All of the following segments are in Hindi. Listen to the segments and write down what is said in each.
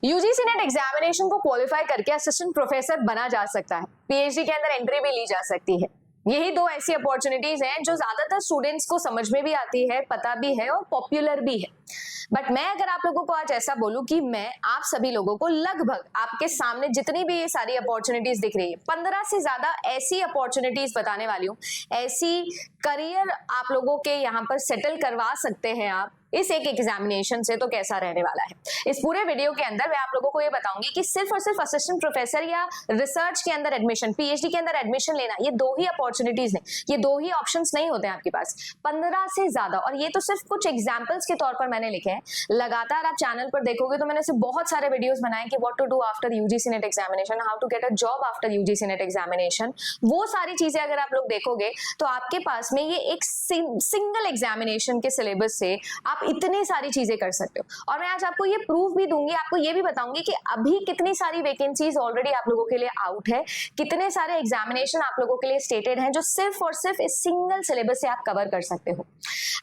यूजीसी नेट एग्जामिनेशन को क्वालिफाई करके असिस्टेंट प्रोफेसर बना जा सकता है, पीएचडी के अंदर एंट्री भी ली जा सकती है। यही दो ऐसी अपॉर्चुनिटीज हैं जो ज्यादातर स्टूडेंट्स को समझ में भी आती है, पता भी है और पॉपुलर भी है। बट मैं अगर आप लोगों को आज ऐसा बोलूं कि मैं आप सभी लोगों को लगभग आपके सामने जितनी भी ये सारी अपॉर्चुनिटीज दिख रही है 15 से ज्यादा ऐसी अपॉर्चुनिटीज बताने वाली हूँ, ऐसी करियर आप लोगों के यहाँ पर सेटल करवा सकते हैं आप इस एक एग्जामिनेशन से। तो कैसा रहने वाला है इस पूरे वीडियो के अंदर मैं आप लोगों को ये बताऊंगी कि सिर्फ और सिर्फ असिस्टेंट प्रोफेसर या रिसर्च के अंदर एडमिशन, पीएचडी के अंदर एडमिशन लेना, ये दो ही अपॉर्चुनिटीज हैं, ये दो ही ऑप्शंस नहीं होते हैं आपके पास, 15 से ज्यादा। और ये तो सिर्फ कुछ एग्जांपल्स के तौर पर मैंने लिखे हैं। लगातार आप चैनल पर देखोगे तो मैंने सिर्फ बहुत सारे वीडियोस बनाए कि what to do after UGC NET examination, how to get a job after UGC NET examination. वो सारी चीजें अगर आप लोग देखोगे तो आपके पास में ये एक सिंगल एग्जामिनेशन के सिलेबस से आप इतनी सारी चीजें कर सकते हो। और मैं आज आपको ये प्रूफ भी दूंगी, आपको ये भी बताऊंगी कि अभी कितनी सारी वैकेंसीज ऑलरेडी आप लोगों के लिए आउट है, कितने सारे एग्जामिनेशन आप लोगों के लिए स्टेटेड हैं जो सिर्फ और सिर्फ इस सिंगल सिलेबस से आप कवर कर सकते हो।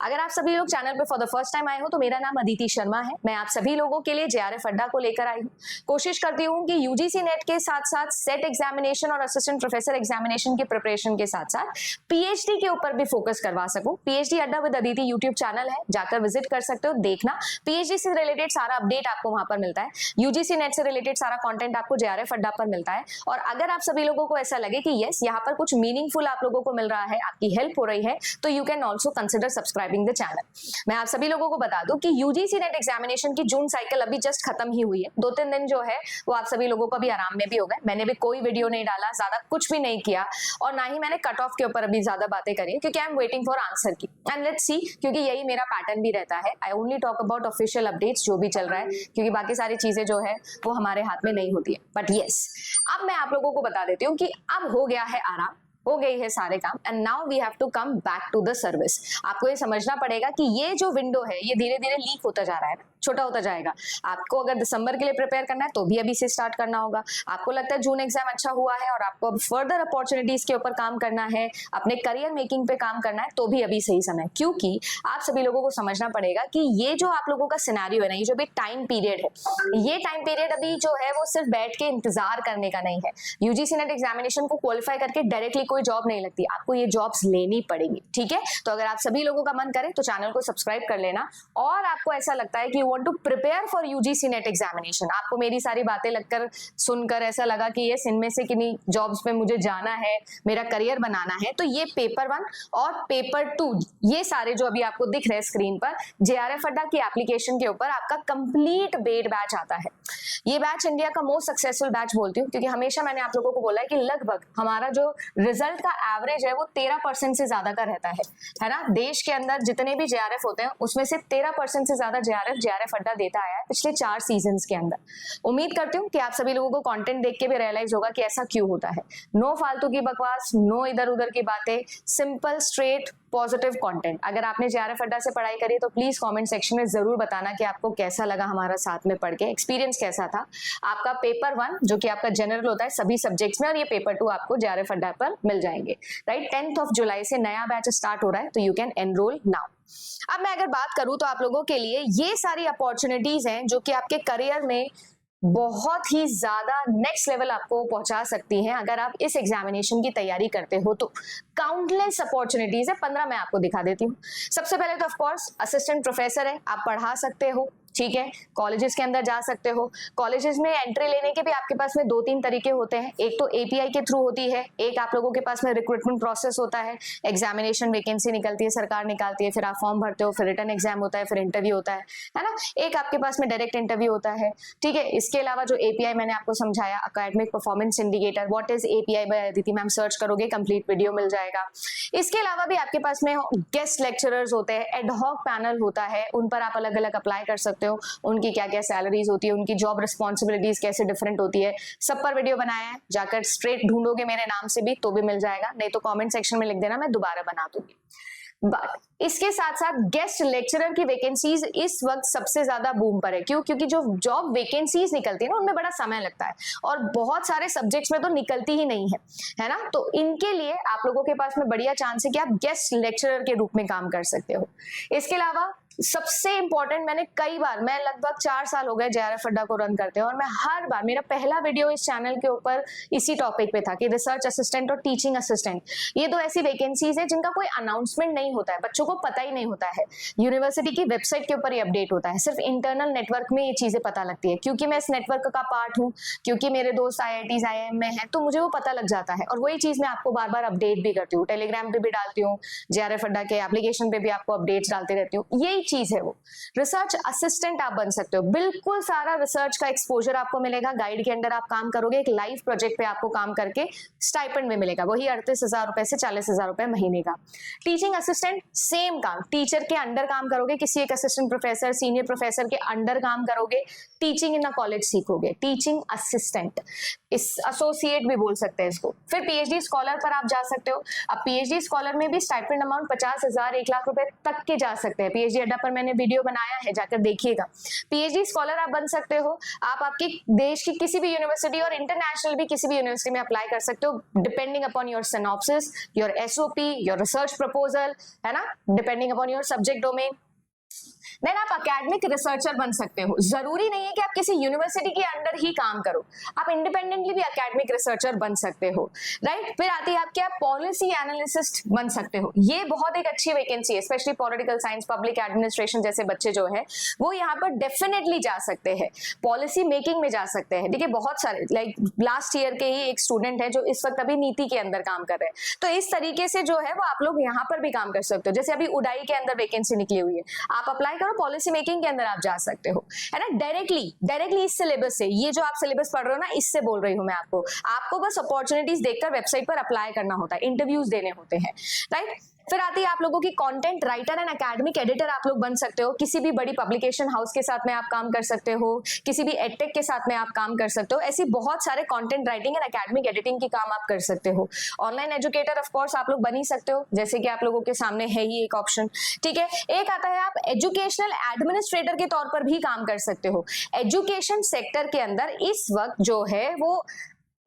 अगर आप सभी लोग चैनल पे फॉर द फर्स्ट टाइम आए हो तो मेरा नाम अदिति शर्मा है। मैं आप सभी लोगों के लिए जेआरएफ अड्डा को लेकर आई हूँ। कोशिश करती हूँ कि यूजीसी नेट के साथ साथ सेट एग्जामिनेशन और असिस्टेंट प्रोफेसर एग्जामिनेशन की प्रिपरेशन के साथ साथ पीएचडी के ऊपर भी फोकस करवा सकूं। पीएचडी अड्डा विद अदिति यूट्यूब चैनल है, जाकर विजिट कर सकते हो, देखना। पीएचडी से रिलेटेड सारा अपडेट आपको वहां पर मिलता है, यूजीसी नेट से रिलेटेड सारा कंटेंट आपको जेआरएफ अड्डा पर मिलता है। और अगर आप सभी लोगों को ऐसा लगे कि यस यहाँ पर कुछ मीनिंगफुल आप लोगों को मिल रहा है, आपकी हेल्प हो रही है, तो you can also consider subscribing the channel. मैं आप सभी लोगों को बता दूं कि यूजीसी नेट एग्जामिनेशन की जून साइकिल अभी जस्ट खत्म ही हुई है। 2-3 दिन जो है वो आप सभी लोगों को भी आराम में भी हो गए। मैंने भी कोई वीडियो नहीं डाला, ज्यादा कुछ भी नहीं किया और ना ही मैंने कट ऑफ के ऊपर अभी ज्यादा बातें करी क्योंकि I am waiting for answer की। एंड लेट्स सी, क्योंकि यही मेरा पैटर्न भी रहता है, I only talk about official updates जो भी चल रहा है, क्योंकि बाकी सारी चीजें जो है वो हमारे हाथ में नहीं होती है। बट यस, अब मैं आप लोगों को बता देती हूँ कि अब हो गया है आराम, हो गई है सारे काम, and now we have to come back to the service. आपको ये समझना पड़ेगा कि ये जो विंडो है ये धीरे धीरे लीक होता जा रहा है, छोटा होता जाएगा। आपको अगर दिसंबर के लिए प्रिपेयर करना है तो भी अभी से स्टार्ट करना होगा। आपको लगता है जून एग्जाम अच्छा हुआ है और आपको फर्दर अपॉर्चुनिटीज के ऊपर काम करना है, अपने करियर मेकिंग पे काम करना है, तो भी अभी सही समय, क्योंकि आप सभी लोगों को समझना पड़ेगा कि ये जो आप लोगों का सिनेरियो है ना, ये जो भी टाइम पीरियड है, ये टाइम पीरियड अभी जो है वो सिर्फ बैठ के इंतजार करने का नहीं है। यूजीसी नेट एग्जामिनेशन को क्वालिफाई करके डायरेक्टली कोई जॉब नहीं लगती, आपको ये जॉब्स लेनी पड़ेगी, ठीक है। तो अगर आप सभी लोगों का मन करे तो चैनल को सब्सक्राइब कर लेना। और आपको ऐसा लगता है कि want to prepare for UGC NET examination, आपको मेरी सारी बातें लगकर सुनकर ऐसा लगा कि ये इनमें से किन्हीं जॉब्स पे मुझे जाना है, मेरा करियर बनाना है, तो ये पेपर 1 और पेपर 2 ये सारे जो अभी आपको दिख रहे हैं स्क्रीन पर, जेआरएफ अड्डा की एप्लीकेशन के ऊपर आपका कंप्लीट पेड बैच आता है। ये बैच इंडिया का मोस्ट सक्सेसफुल बैच बोलती हूँ, क्योंकि हमेशा मैंने आप लोगों को बोला है कि लगभग हमारा जो रिजल्ट का एवरेज है वो 13% से ज्यादा का रहता है ना। देश के अंदर जितने भी जेआरएफ होते हैं उसमें से 13% से ज्यादा जेआरएफ अड्डा देता आया है पिछले 4 सीजन्स के अंदर। उम्मीद करती हूँ कि आप सभी लोगों को कंटेंट देख के भी रियलाइज होगा कि ऐसा क्यों होता है। नो फालतू की बकवास, नो इधर उधर की बातें, सिंपल स्ट्रेट पॉजिटिव कंटेंट। अगर आपने जेआरएफ अड्डा से पढ़ाई करी तो प्लीज कमेंट सेक्शन में जरूर बताना कि आपको कैसा लगा हमारा साथ में पढ़ के, एक्सपीरियंस कैसा था। आपका पेपर 1 जो कि आपका जनरल होता है सभी सब्जेक्ट्स में, और ये पेपर 2 आपको जेआरएफ अड्डा पर मिल जाएंगे, राइट। 10th जुलाई से नया बैच स्टार्ट हो रहा है, तो यू कैन एनरोल नाउ। अब मैं अगर बात करूं तो आप लोगों के लिए ये सारी अपॉर्चुनिटीज हैं जो कि आपके करियर में बहुत ही ज्यादा नेक्स्ट लेवल आपको पहुंचा सकती हैं अगर आप इस एग्जामिनेशन की तैयारी करते हो तो। काउंटलेस अपॉर्चुनिटीज है, 15 मैं आपको दिखा देती हूँ। सबसे पहले तो ऑफ कोर्स असिस्टेंट प्रोफेसर है, आप पढ़ा सकते हो, ठीक है। कॉलेजेस के अंदर जा सकते हो। कॉलेजेस में एंट्री लेने के भी आपके पास में 2-3 तरीके होते हैं। एक तो एपीआई के थ्रू होती है, एक आप लोगों के पास में रिक्रूटमेंट प्रोसेस होता है, एग्जामिनेशन वैकेंसी निकलती है, सरकार निकालती है, फिर आप फॉर्म भरते हो, फिर रिटन एग्जाम होता है, फिर इंटरव्यू होता है ना। एक आपके पास में डायरेक्ट इंटरव्यू होता है, ठीक है। इसके अलावा जो एपीआई मैंने आपको समझाया, academic performance indicator, what is API by Aditi ma'am, search करोगे कंप्लीट वीडियो मिल जाएगा। इसके अलावा भी आपके पास में गेस्ट लेक्चरर्स होते हैं, एडहॉक पैनल होता है, उन पर आप अलग अलग अप्लाई कर सकते हो। उनकी क्या क्या सैलरीज होती है, उनकी जॉब रिस्पॉन्सिबिलिटीज कैसे डिफरेंट होती है, सब पर वीडियो बनाया है। जाकर स्ट्रेट ढूंढोगे मेरे नाम से भी तो भी मिल जाएगा, नहीं तो कमेंट सेक्शन में लिख देना, मैं दोबारा बना दूंगी। बट इसके साथ साथ गेस्ट लेक्चरर की वैकेंसीज इस वक्त सबसे ज्यादा बूम पर है। क्यों? क्योंकि जो जॉब वैकेंसीज निकलती है ना उनमें बड़ा समय लगता है और बहुत सारे सब्जेक्ट्स में तो निकलती ही नहीं है ना। तो इनके लिए आप लोगों के पास में बढ़िया चांस है कि आप गेस्ट लेक्चरर के रूप में काम कर सकते हो। इसके अलावा सबसे इंपॉर्टेंट, मैं लगभग 4 साल हो गए JRF अड्डा को रन करते हैं, और मैं हर बार, मेरा पहला वीडियो इस चैनल के ऊपर इसी टॉपिक पे था कि रिसर्च असिस्टेंट और टीचिंग असिस्टेंट, ये दो ऐसी वैकेंसीज है जिनका कोई अनाउंसमेंट नहीं होता है, बच्चों को पता ही नहीं होता है, यूनिवर्सिटी की वेबसाइट के ऊपर ही अपडेट होता है, सिर्फ इंटरनल नेटवर्क में ये चीजें पता लगती है। क्योंकि मैं इस नेटवर्क का पार्ट हूँ, क्योंकि मेरे दोस्त IITs IIM में हैं, तो मुझे वो पता लग जाता है, और वही चीज मैं आपको बार बार अपडेट भी करती हूँ, टेलीग्राम पे भी डालती हूँ, JRF अड्डा के एप्लीकेशन पे भी आपको अपडेट्स डालती रहती हूँ। यही चीज है वो, रिसर्च असिस्टेंट आप बन सकते हो, बिल्कुल सारा रिसर्च का एक्सपोजर आपको मिलेगा, गाइड के अंडर आप काम करोगे, एक लाइव प्रोजेक्ट पे आपको काम करके स्टाइपेंड भी मिलेगा, वही 38,000 रुपए से 40,000 रुपए महीने का। टीचिंग असिस्टेंट सेम काम, टीचर के अंडर काम करोगे, किसी एक असिस्टेंट प्रोफेसर सीनियर प्रोफेसर के अंडर काम करोगे, टीचिंग इन अ कॉलेज सीखोगे, टीचिंग असिस्टेंट, इस एसोसिएट भी बोल सकते हैं इसको। फिर PhD स्कॉलर पर आप जा सकते हो। अब PhD स्कॉलर में भी स्टाइपेंड अमाउंट 50,000 1 लाख रुपए तक के जा सकते हैं। PhD अड्डा पर मैंने वीडियो बनाया है, जाकर देखिएगा। PhD स्कॉलर आप बन सकते हो, आप आपके देश की किसी भी यूनिवर्सिटी और इंटरनेशनल भी किसी भी यूनिवर्सिटी में अप्लाई कर सकते हो, depending upon your synopsis, your SOP, your research proposal, है ना, depending upon your subject domain. Then आप एकेडमिक रिसर्चर बन सकते हो। जरूरी नहीं है कि आप किसी यूनिवर्सिटी के अंडर ही काम करो, आप इंडिपेंडेंटली भी एकेडमिक रिसर्चर बन सकते हो, राइट। फिर आती है आपके, आप पॉलिसी एनालिसिस्ट बन सकते हो। ये बहुत एक अच्छी वैकेंसी है, specially political science, public administration जैसे बच्चे जो है वो यहाँ पर डेफिनेटली जा सकते हैं, पॉलिसी मेकिंग में जा सकते हैं। देखिए बहुत सारे, लाइक लास्ट ईयर के ही एक स्टूडेंट है जो इस वक्त अभी नीति के अंदर काम कर रहे हैं, तो इस तरीके से जो है वो आप लोग यहाँ पर भी काम कर सकते हो। जैसे अभी उडाई के अंदर वैकेंसी निकली हुई है, आप अप्लाई करो, पॉलिसी मेकिंग के अंदर आप जा सकते हो, है ना, डायरेक्टली इस सिलेबस से। ये जो आप सिलेबस पढ़ रहे हो ना, इससे बोल रही हूं मैं आपको बस अपॉर्चुनिटीज देखकर वेबसाइट पर अप्लाई करना होता है, इंटरव्यूज देने होते हैं, राइट। फिर आती है आप लोगों की content writer and academic editor आप लोग बन सकते हो। किसी भी बड़ी पब्लिकेशन हाउस के साथ में आप काम कर सकते हो, किसी भी एडटेक के साथ में आप काम कर सकते हो। ऐसी बहुत सारे content writing and academic editing की काम आप कर सकते हो। ऑनलाइन एजुकेटर ऑफ कोर्स आप लोग बन ही सकते हो, जैसे कि आप लोगों के सामने है ही एक ऑप्शन, ठीक है। एक आता है आप एजुकेशनल एडमिनिस्ट्रेटर के तौर पर भी काम कर सकते हो। एजुकेशन सेक्टर के अंदर इस वक्त जो है वो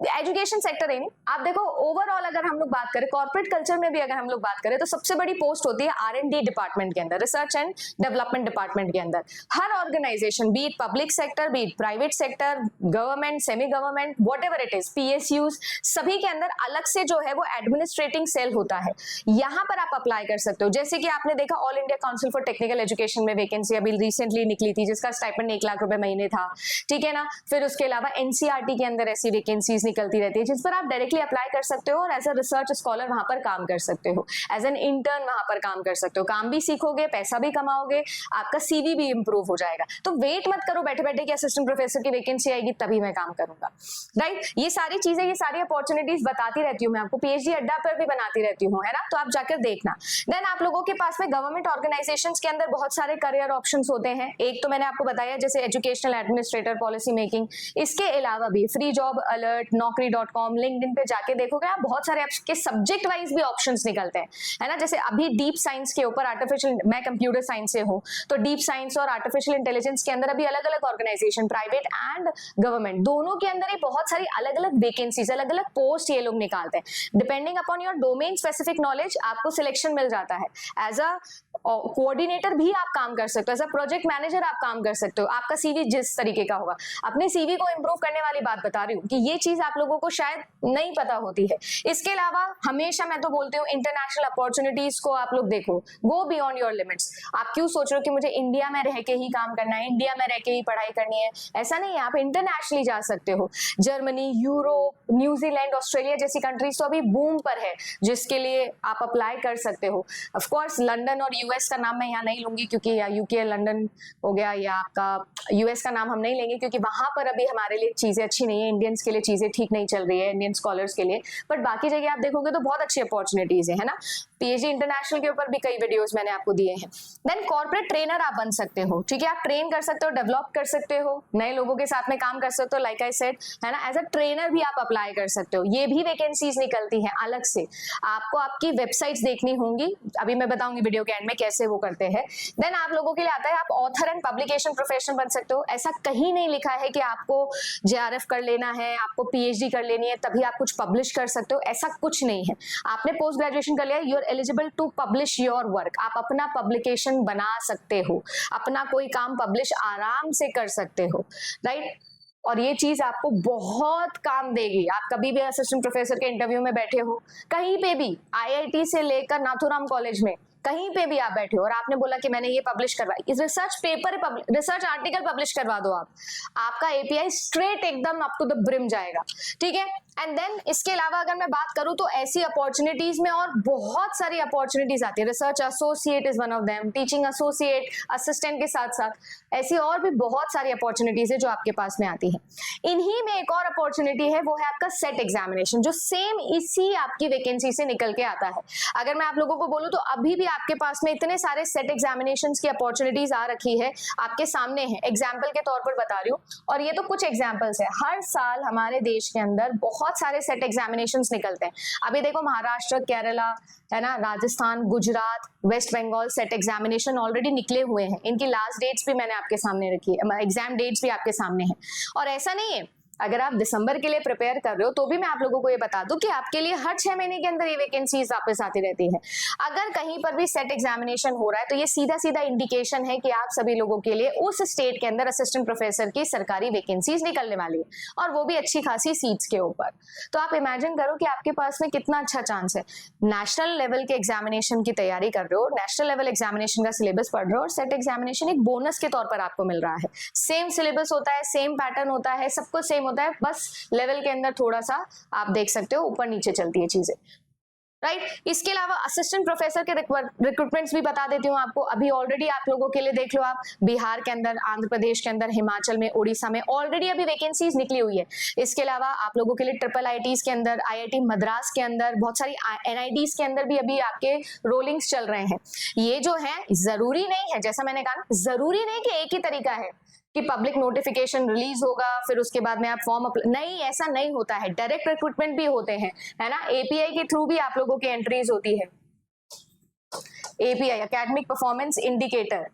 एजुकेशन सेक्टर है नहीं, आप देखो ओवरऑल अगर हम लोग बात करें, कॉर्पोरेट कल्चर में भी अगर हम लोग बात करें, तो सबसे बड़ी पोस्ट होती है R&D डिपार्टमेंट के अंदर, रिसर्च एंड डेवलपमेंट डिपार्टमेंट के अंदर। हर organisation, be it public sector, be it private sector, government, semi government, whatever it is, PSUs, सभी के अंदर अलग से जो है वो एडमिनिस्ट्रेटिंग सेल होता है। यहाँ पर आप अप्लाई कर सकते हो। जैसे कि आपने देखा all India council for technical education में वैकेंसी अभी रिसेंटली निकली थी, जिसका स्टाइपेंड 1 लाख रुपए महीने था, ठीक है ना। फिर उसके अलावा NCERT के अंदर ऐसी वैकेंसीज निकलती रहती है, जिस पर आप डायरेक्टली अप्लाई कर सकते हो और एज अ रिसर्च स्कॉलर वहां पर काम कर सकते हो, एज एन इंटर्न वहां पर काम कर सकते हो। काम भी सीखोगे, पैसा भी कमाओगे, आपका CV भी इंप्रूव हो जाएगा। तो वेट मत करो बैठे बैठे कि असिस्टेंट प्रोफेसर की वैकेंसी आएगी तभी मैं काम करूंगा, राइट। ये सारी चीजें, ये सारी अपॉर्चुनिटीज बताती रहती हूँ मैं आपको, PhD अड्डा पर भी बनाती रहती हूँ, है ना, तो आप जाकर देखना। देन आप लोगों के पास में गवर्नमेंट ऑर्गेनाइजेशंस के अंदर बहुत सारे करियर ऑप्शंस होते हैं। एक तो मैंने आपको बताया जैसे एजुकेशनल एडमिनिस्ट्रेटर, पॉलिसी मेकिंग, इसके अलावा भी free job alert, Naukri.com, LinkedIn पे जाके देखोगे आप, बहुत सारे आपके सब्जेक्ट वाइज भी ऑप्शंस निकलते हैं, है ना। जैसे अभी डीप साइंस के ऊपर आर्टिफिशियल, मैं कंप्यूटर साइंस से हूँ, तो डीप साइंस और आर्टिफिशियल इंटेलिजेंस के अंदर अभी अलग अलग ऑर्गेनाइजेशन, प्राइवेट एंड गवर्नमेंट, दोनों के अंदर ही बहुत सारी अलग अलग वैकेंसीज, अलग अलग पोस्ट ये लोग निकालते हैं। Depending upon your domain specific knowledge आपको सिलेक्शन मिल जाता है। एज अ कोऑर्डिनेटर भी आप काम कर सकते हो, एज अ प्रोजेक्ट मैनेजर आप काम कर सकते हो। आपका CV जिस तरीके का होगा, अपने CV को इंप्रूव करने वाली बात बता रही हूँ कि ये चीज आप लोगों को शायद नहीं पता होती है। इसके अलावा हमेशा मैं तो बोलती हूँ इंटरनेशनल अपॉर्चुनिटीज को आप लोग देखो, गो बियॉन्ड योर लिमिट्स। आप क्यों सोच रहे हो कि मुझे इंडिया में रह के ही काम करना है, इंडिया में रह के ही पढ़ाई करनी है, ऐसा नहीं है। आप इंटरनेशनली जा सकते हो, जर्मनी, यूरोप, न्यूजीलैंड, ऑस्ट्रेलिया जैसी कंट्रीज तो अभी बूम पर है, जिसके लिए आप अप्लाई कर सकते हो। ऑफ कोर्स लंदन और US का नाम मैं यहाँ नहीं लूंगी, क्योंकि या UK लंदन हो गया, या आपका US का नाम हम नहीं लेंगे, क्योंकि वहां पर अभी हमारे लिए चीजें अच्छी नहीं है, इंडियंस के लिए चीजें ठीक नहीं चल रही है, इंडियन स्कॉलर्स के लिए। बट बाकी जगह आप देखोगे तो बहुत अच्छी अपॉर्चुनिटीज है ना। PhD इंटरनेशनल के ऊपर भी कई वीडियोस मैंने आपको दिए हैं। देन कॉर्पोरेट ट्रेनर आप बन सकते हो, ठीक है। आप ट्रेन कर सकते हो, डेवलप कर सकते हो, नए लोगों के साथ में काम कर सकते हो, लाइक आई सेड, है ना। एज अ ट्रेनर भी आप अप्लाई कर सकते हो, ये भी वैकेंसीज निकलती हैं अलग से। आपको आपकी वेबसाइट्स देखनी होंगी, अभी मैं बताऊंगी वीडियो के एंड में कैसे वो करते हैं। देन आप लोगों के लिए आता है आप ऑथर एंड पब्लिकेशन प्रोफेशनल बन सकते हो। ऐसा कहीं नहीं लिखा है कि आपको JRF कर लेना है, आपको PhD कर लेनी है तभी आप कुछ पब्लिश कर सकते हो, ऐसा कुछ नहीं है। आपने पोस्ट ग्रेजुएशन कर लिया, you are eligible to publish your work, आप अपना पब्लिकेशन बना सकते हो, अपना कोई काम पब्लिश आराम से कर सकते हो, राइट। और ये चीज आपको बहुत काम देगी। आप कभी भी असिस्टेंट प्रोफेसर के इंटरव्यू में बैठे हो, कहीं पे भी, आईआईटी से लेकर नाथुराम कॉलेज में, कहीं पे भी आप बैठे हो और आपने बोला कि मैंने ये पब्लिश करवाई, इस research paper, research article publish करवा दो आप, आपका एपीआई स्ट्रेट एकदम अप टू द ब्रिम जाएगा, ठीक है। एंड देन इसके अलावा अगर मैं बात करूं तो ऐसी अपॉर्चुनिटीज में और बहुत सारी अपॉर्चुनिटीज आती है। Research associate is one of them, teaching associate, assistant के साथ साथ ऐसी और भी बहुत सारी अपॉर्चुनिटीज है जो आपके पास में आती है। इन्हीं में एक और अपॉर्चुनिटी है, वो है आपका सेट एग्जामिनेशन, जो सेम इसी आपकी वैकेंसी से निकल के आता है। अगर मैं आप लोगों को बोलूं तो अभी भी आपके पास में इतने सारे सेट एग्जामिनेशंस की अपॉर्चुनिटीज आ रखी है, आपके सामने है, एग्जाम्पल के तौर पर बता रही हूँ। और ये तो कुछ एग्जाम्पल्स है, हर साल हमारे देश के अंदर बहुत सारे सेट एग्जामिनेशंस निकलते हैं। अभी देखो महाराष्ट्र, केरला, है ना, Rajasthan, Gujarat, West Bengal SET examination already निकले हुए हैं। इनकी लास्ट डेट्स भी मैंने आपके सामने रखी है, एग्जाम डेट्स भी आपके सामने है। और ऐसा नहीं है, अगर आप दिसंबर के लिए प्रिपेयर कर रहे हो तो भी मैं आप लोगों को ये बता दूं कि आपके लिए हर 6 महीने के अंदर ये वैकेंसीज वापस आती रहती है। अगर कहीं पर भी सेट एग्जामिनेशन हो रहा है तो ये सीधा सीधा इंडिकेशन है कि आप सभी लोगों के लिए उस स्टेट के अंदर असिस्टेंट प्रोफेसर की सरकारी वैकेंसीज निकलने वाली है, और वो भी अच्छी खासी सीट्स के ऊपर। तो आप इमेजिन करो कि आपके पास में कितना अच्छा चांस है। नेशनल लेवल के एग्जामिनेशन की तैयारी कर रहे हो, नेशनल लेवल एग्जामिनेशन का सिलेबस पढ़ रहे हो, और सेट एग्जामिनेशन एक बोनस के तौर पर आपको मिल रहा है। सेम सिलेबस होता है, सेम पैटर्न होता है, सब कुछ सेम होता है, बस लेवल के अंदर थोड़ा सा आप देख सकते हो ऊपर नीचे चलती है चीजें, राइट। इसके अलावा असिस्टेंट प्रोफेसर के रिक्रूटमेंट्स भी बता देती हूँ आपको। अभी ऑलरेडी आप लोगों के लिए देख लो, आप बिहार के अंदर, आंध्र प्रदेश के अंदर, हिमाचल में, उड़ीसा में ऑलरेडी अभी वैकेंसीज निकली हुई है। इसके अलावा आप लोगों के लिए ट्रिपल आईटीज के अंदर, आईआईटी मद्रास के अंदर, बहुत सारी एनआईटीज के अंदर भी अभी आपके रोलिंग्स चल रहे हैं। ये जो है जरूरी नहीं है, जैसा मैंने कहा, जरूरी नहीं कि एक ही तरीका है कि पब्लिक नोटिफिकेशन रिलीज होगा फिर उसके बाद में आप फॉर्म नहीं, ऐसा नहीं होता है। डायरेक्ट रिक्रूटमेंट भी होते हैं, है ना, एपीआई के थ्रू भी आप लोगों की एंट्रीज होती है। एपीआई, एकेडमिक परफॉर्मेंस इंडिकेटर,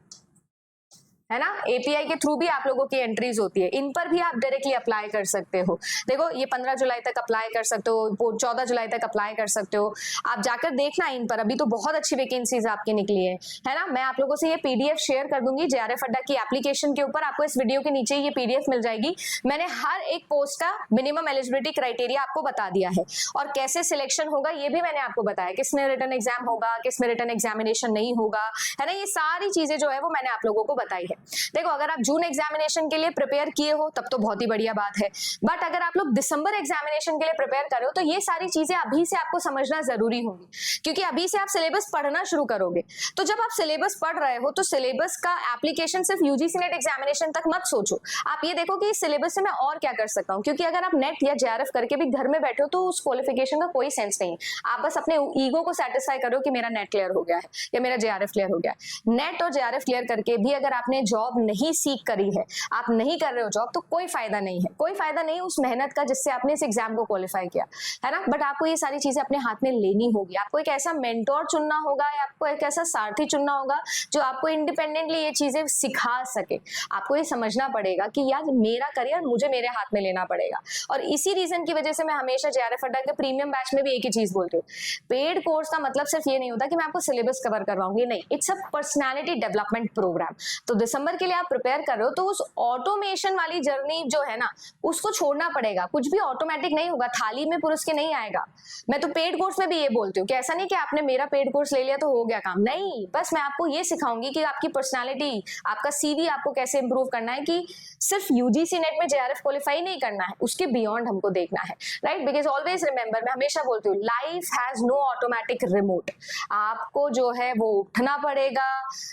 है ना, एपीआई के थ्रू भी आप लोगों की एंट्रीज होती है। इन पर भी आप डायरेक्टली अप्लाई कर सकते हो। देखो ये 15 जुलाई तक अप्लाई कर सकते हो, 14 जुलाई तक अप्लाई कर सकते हो। आप जाकर देखना इन पर, अभी तो बहुत अच्छी वैकेंसीज आपकी निकली है ना। मैं आप लोगों से ये पीडीएफ शेयर कर दूंगी जेआरएफ अड्डा की एप्लीकेशन के ऊपर, आपको इस वीडियो के नीचे ये पीडीएफ मिल जाएगी। मैंने हर एक पोस्ट का मिनिमम एलिजिबिलिटी क्राइटेरिया आपको बता दिया है, और कैसे सिलेक्शन होगा ये भी मैंने आपको बताया, किसमें रिटन एग्जाम होगा, किसमें रिटन एग्जामिनेशन नहीं होगा, है ना। ये सारी चीजें जो है वो मैंने आप लोगों को बताई है। देखो अगर आप जून एग्जामिनेशन के लिए प्रिपेयर किए हो तब तो बहुत ही बढ़िया बात है, बट अगर आप लोग दिसंबर एग्जामिनेशन के लिए प्रिपेयर कर रहे हो तो ये सारी चीजें अभी से आपको समझना जरूरी होगी, क्योंकि अभी से आप सिलेबस पढ़ना शुरू करोगे। तो जब आप सिलेबस पढ़ रहे हो तो सिलेबस का एप्लीकेशन सिर्फ यूजीसी नेट एग्जामिनेशन तक मत सोचो। आप ये देखो कि इस सिलेबस से मैं और क्या कर सकता हूँ, क्योंकि अगर आप नेट या जेआरएफ करके भी घर में बैठे हो तो उस क्वालिफिकेशन का कोई सेंस नहीं है। आप बस अपने ईगो को सेटिस्फाई करो कि मेरा नेट क्लियर हो गया है या मेरा जेआरएफ क्लियर हो गया है। नेट और जेआरएफ क्लियर करके भी अगर आपने जॉब नहीं सीख करी है, आप नहीं कर रहे हो जॉब, तो कोई फायदा नहीं है, कोई फायदा नहीं उस मेहनत का जिससे आपने इस एग्जाम को क्वालिफाई किया, है ना। बट आपको ये सारी चीजें अपने हाथ में लेनी होगी। आपको एक ऐसा मेंटोर चुनना होगा या आपको एक ऐसा सारथी चुनना होगा जो आपको इंडिपेंडेंटली ये चीजें सिखा सके। आपको ये समझना पड़ेगा कि यार मेरा करियर मुझे मेरे हाथ में लेना पड़ेगा। और इसी रीजन की वजह से मैं हमेशा जेआरएफ अड्डा के प्रीमियम बैच में भी एक ही चीज बोलती हूँ, पेड कोर्स का मतलब सिर्फ ये नहीं होता कि मैं आपको सिलेबस कवर करवाऊंगी, नहीं, it's a personality development programme. तो दिसंबर के लिए आप प्रिपेयर कर रहे हो तो उस ऑटोमेशन वाली जर्नी जो है ना उसको छोड़ना पड़ेगा। कुछ भी ऑटोमेटिक नहीं होगा, थाली में पुरुष के नहीं आएगा। मैं तो पेड कोर्स में भी ये बोलती हूँ कि ऐसा नहीं कि आपने मेरा पेड कोर्स ले लिया तो हो गया काम, नहीं, बस मैं आपको ये सिखाऊंगी कि आपकी पर्सनालिटी, आपका सीवी आपको कैसे इंप्रूव करना है, कि सिर्फ यूजीसी नेट में जेआरएफ क्वालिफाई नहीं करना है, उसके बियॉन्ड हमको देखना है, राइट। बिकॉज ऑलवेज रिमेंबर, मैं हमेशा बोलती हूँ, life has no automatic remote. आपको जो है वो उठना पड़ेगा,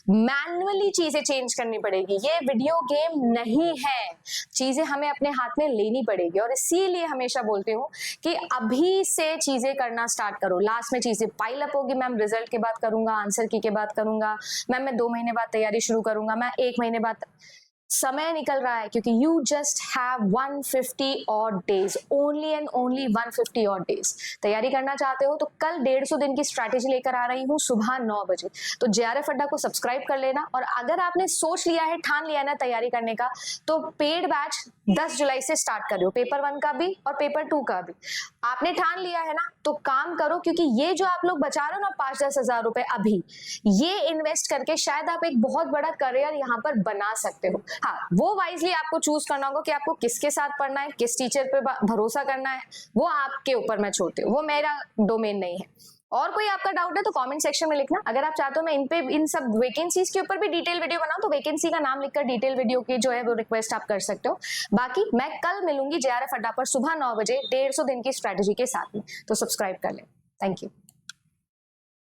मैन्युअली चीजें चेंज करनी पड़ेगी। ये वीडियो गेम नहीं है, चीजें हमें अपने हाथ में लेनी पड़ेगी। और इसीलिए हमेशा बोलती हूँ कि अभी से चीजें करना स्टार्ट करो। लास्ट में चीजें पाइल अप होगी, मैम रिजल्ट के बाद करूंगा, आंसर की के बाद करूंगा, मैम मैं 2 महीने बाद तैयारी शुरू करूंगा, मैं 1 महीने बाद, समय निकल रहा है क्योंकि you just have 150 odd days, only and only 150 odd days. तैयारी करना चाहते हो तो कल 150 दिन की स्ट्रैटेजी लेकर आ रही हूँ सुबह 9 बजे। तो JRF अड्डा को सब्सक्राइब कर लेना, और अगर आपने सोच लिया है, ठान लिया है ना तैयारी करने का, तो पेड बैच 10 जुलाई से स्टार्ट कर रहे हो, पेपर 1 का भी और पेपर 2 का भी। आपने ठान लिया है ना, तो काम करो, क्योंकि ये जो आप लोग बचा रहे हो ना 5-10 हजार रुपए अभी, ये इन्वेस्ट करके शायद आप एक बहुत बड़ा करियर यहाँ पर बना सकते हो। हाँ, वो वाइजली आपको चूज करना होगा कि आपको किसके साथ पढ़ना है, किस टीचर पे भरोसा करना है, वो आपके ऊपर मैं छोड़ती हूँ, वो मेरा डोमेन नहीं है। और कोई आपका डाउट है तो कमेंट सेक्शन में लिखना। अगर आप चाहते हो मैं इन सब वैकेंसीज के ऊपर भी डिटेल वीडियो बनाऊं, तो वैकेंसी का नाम लिखकर डिटेल वीडियो की जो है वो रिक्वेस्ट आप कर सकते हो। बाकी मैं कल मिलूंगी JRF अड्डा पर सुबह 9 बजे 150 दिन की स्ट्रैटेजी के साथ में, तो सब्सक्राइब कर ले। Thank you.